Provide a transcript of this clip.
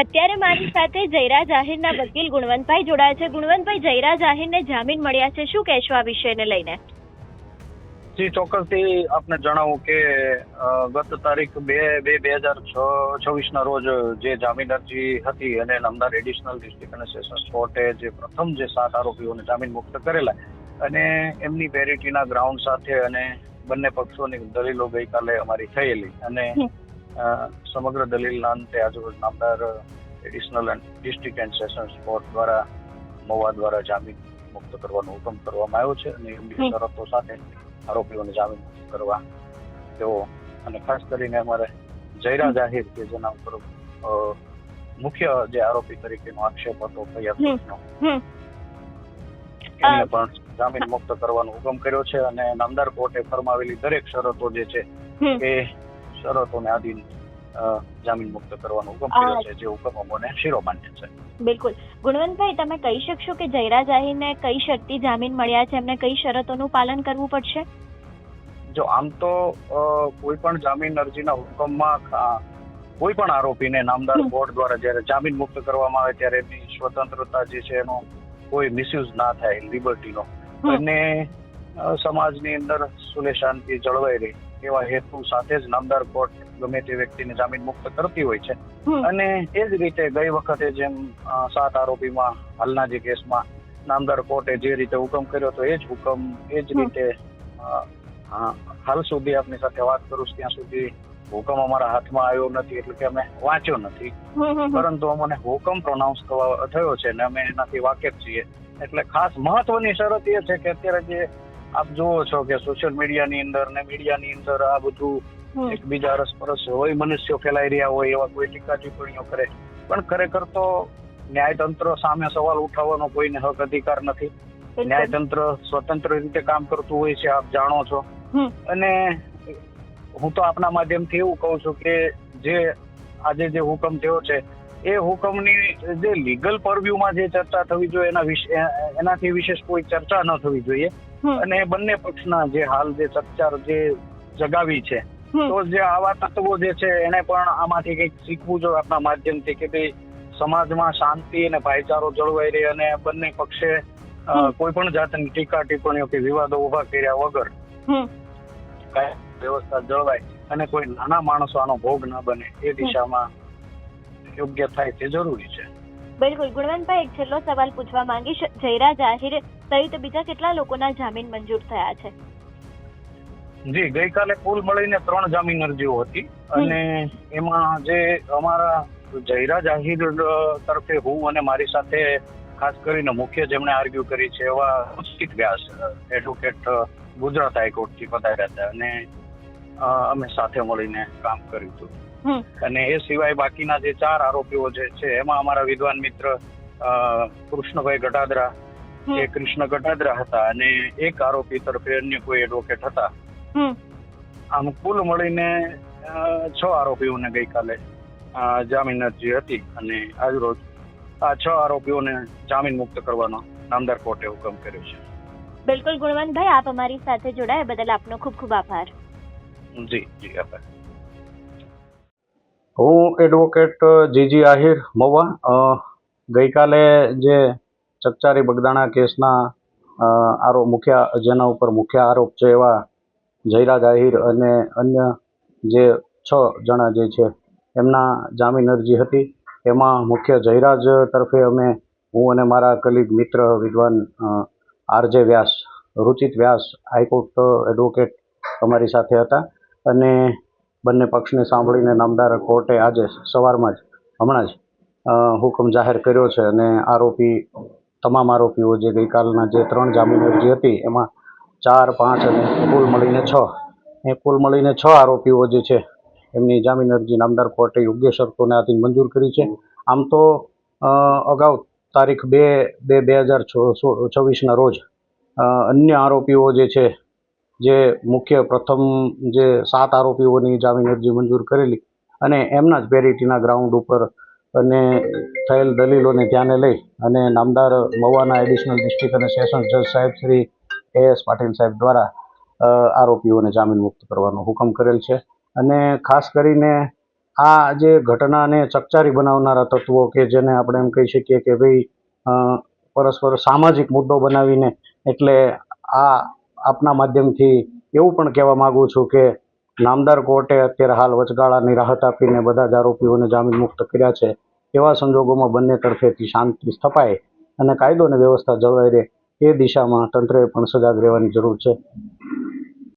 અત્યારે મારી સાથે જયરાજ આહિરના વકીલ ગુણવંતભાઈ જોડાયા છે. ગુણવંતભાઈ, જયરાજ આહિરને જામીન મળ્યા છે, શું કહેશો આ વિષયને લઈને? જી, ચોક્કસથી આપને જણાવું કે ગત તારીખ 2/2/2026 ના રોજ જે જામીન અરજી હતી અને નામદાર એડિશનલ ડિસ્ટ્રિક્ટ અને સેશન્સ કોર્ટે જે પ્રથમ જે 7 આરોપીઓને જામીન મુક્ત કરેલા અને એમની પેરિટીના ગ્રાઉન્ડ સાથે અને બંને પક્ષોની દલીલો ગઈકાલે અમારી થયેલી અને સમગ્ર દલીલના અંતે આજરોજ નામદાર additional district and sessions court દ્વારા મહુવા દ્વારા જામીન મુક્ત કરવાનો હુકમ કરવામાં આવ્યો છે અને એમની શરતો સાથે આરોપીઓને જામીન મુક્ત કરવા તેઓ અને ખાસ કરીને અમારે જયરાજ આહિર કે જેના ઉપર મુખ્ય જે આરોપી તરીકેનો આક્ષેપ હતો ફરિયાદનો એમને પણ જામીન મુક્ત કરવાનો હુકમ કર્યો છે અને નામદાર કોર્ટે ફરમાવેલી દરેક શરતો જે છે એ શરતોને આધીન જામીન મુક્ત કરવાનો હુકમ કર્યો છે, જે હુકમ અમોને શિરોમાન્ય છે. બિલકુલ. ગુણવંતભાઈ, તમે કહી શકશો કે જયરાજ આહિરને કઈ શરતી જામીન મળ્યા છે, એમને કઈ શરતોનું પાલન કરવું પડશે? જો આમ તો કોઈ પણ જામીન અરજીના હુકમમાં કોઈ પણ આરોપીને નામદાર કોર્ટ દ્વારા જ્યારે જામીન મુક્ત કરવામાં આવે ત્યારે એની સ્વતંત્રતા જે છે એનો કોઈ મિસયુઝ ના થાય, લિબર્ટીનો, અને સમાજની અંદર સુલેહ શાંતિ જળવાઈ રહે એવા હેતુ સાથે જ નામદાર કોર્ટ ગમે તે વ્યક્તિને જામીન મુક્ત કરતી હોય છે. અને એ જ રીતે ગઈ વખતે જેમ 7 આરોપીમાં હાલના જે કેસમાં નામદાર કોર્ટે જે રીતે હુકમ કર્યો હતો એ જ હુકમ એ જ રીતે હાલ સુધી આપની સાથે વાત કરું ત્યાં સુધી હુકમ અમારા હાથમાં આવ્યો નથી, એટલે કે અમે વાંચ્યો નથી, પરંતુ અમને હુકમ પ્રોનાઉન્સ થયો છે ને અમે એનાથી વાકેફ છીએ. એટલે ખાસ મહત્વની શરત એ છે કે અત્યારે જે આપ જુઓ છો કે સોશિયલ મીડિયાની અંદર ને મીડિયાની અંદર આ બધું એકબીજા અરસપરસ હોય, મનુષ્યો ફેલાઈ રહ્યા હોય એવા કોઈ ટીકા ટિપ્પણીઓ કરે, પણ ખરેખર તો ન્યાયતંત્ર સામે સવાલ ઉઠાવવાનો કોઈને હક અધિકાર નથી. ન્યાયતંત્ર સ્વતંત્ર રીતે કામ કરતું હોય છે, આપ જાણો છો. અને હું તો આપના માધ્યમથી એવું કહું છું કે જે આજે જે હુકમ થયો છે એ હુકમની જે લીગલ પરવ્યુમાં જે ચર્ચા થવી જોઈએ એનાથી વિશેષ કોઈ ચર્ચા ન થવી જોઈએ. અને બંને પક્ષના જે હાલ જે ચર્ચા જે જગાવી છે, તો જે આવા તત્વો જે છે એને પણ આમાંથી કંઈક શીખવું જોઈએ આપણા માધ્યમથી કે ભાઈ સમાજમાં શાંતિ અને ભાઈચારો જળવાઈ રહે અને બંને પક્ષે કોઈ પણ જાતની ટીકા ટિપ્પણીઓ કે વિવાદો ઉભા કર્યા વગર વ્યવસ્થા જળવાય અને કોઈ નાના માણસો આનો ભોગ ના બને એ દિશામાં યોગ્ય થાય તે જરૂરી છે. બિલકુલ. ગુણવંતભાઈ, એક છેલ્લો સવાલ પૂછવા માંગીશ. જયરાજ આહિર સહિત બીજા કેટલા લોકોના જામીન મંજૂર થયા છે? જી, ગઈકાલે કુલ મળીને 3 જામીન અરજીઓ હતી અને એમાં જે અમારા જયરાજ આહિર તરફે હું અને મારી સાથે ખાસ કરીને મુખ્ય જેમણે આર્ગ્યુ કરી છે એવા રુચિત વ્યાસ એડવોકેટ ગુજરાત હાઈકોર્ટથી પધાર્યા હતા અને અમે સાથે મળીને કામ કર્યું હતું. અને એ સિવાય બાકીના જે 4 આરોપીઓ જે છે એમાં અમારા વિદ્વાન મિત્ર કૃષ્ણભાઈ ગઢાદરા એ કૃષ્ણ ગઢાદરા હતા અને એક આરોપી તરફે અન્ય કોઈ એડવોકેટ હતા. આમ કુલ મળીને 6 આરોપીઓને ગઈકાલે જામીન અરજી હતી અને આજરોજ આ 6 આરોપીઓને જામીન મુક્ત કરવાનો નામદાર કોર્ટે હુકમ કર્યો છે. બિલકુલ. ગુણવંતભાઈ, આપ અમારી સાથે જોડાયા બદલ આપનો ખૂબ ખૂબ આભાર. જી આભાર. હું એડવોકેટ જીજી આહિર મહુવા. ગઈકાલે જે ચકચારી બગદાણા કેસના જેના ઉપર મુખ્ય આરોપ છે એવા જયરાજ આહિર અને અન્ય જે 6 જણા જે છે એમના જામીન અરજી હતી. એમાં મુખ્ય જયરાજ તરફે હું અને મારા કલીગ મિત્ર વિદ્વાન આરજે વ્યાસ, રુચિત વ્યાસ હાઈકોર્ટ એડવોકેટ અમારી સાથે હતા અને બંને પક્ષને સાંભળીને નામદાર કોર્ટે આજે સવારમાં જ હમણાં જ હુકમ જાહેર કર્યો છે અને તમામ આરોપીઓ જે ગઈકાલના જે 3 જામીન અરજી હતી એમાં 4, 5 અને કુલ મળીને 6 આરોપીઓ જે છે એમની જામીન અરજી નામદાર કોર્ટે યોગ્ય શરતોને આધીન મંજૂર કરી છે. આમ તો અગાઉ તારીખ 2/2/2026 ના રોજ અન્ય આરોપીઓ જે છે જે મુખ્ય પ્રથમ જે 7 આરોપીઓની જામીન અરજી મંજૂર કરેલી અને એમના જ પેરિટીના ગ્રાઉન્ડ ઉપર અને થયેલ દલીલોને ધ્યાને લઈ અને નામદાર મહુવાના એડિશનલ ડિસ્ટ્રિક્ટ અને સેશન્સ જજ સાહેબ શ્રી AS પાટીલ સાહેબ દ્વારા આરોપીઓને જામીન મુક્ત કરવાનો હુકમ કરેલ છે. અને ખાસ કરીને આ જે ઘટનાને ચકચારી બનાવનારા તત્વો કે જેને આપણે એમ કહી શકીએ કે ભાઈ પરસ્પર સામાજિક મુદ્દો બનાવીને, એટલે આ આપના માધ્યમથી એવું પણ કહેવા માગું છું કે નામદાર કોર્ટે અત્યારે હાલ વચગાળાની રાહત આપીને બધા જ આરોપીઓને જામીન મુક્ત કર્યા છે. એવા સંજોગોમાં બંને તરફેથી શાંતિ સ્થપાય અને કાયદો અને વ્યવસ્થા જળવાઈ રહે એ દિશામાં તંત્રએ પણ સજાગ રહેવાની જરૂર છે.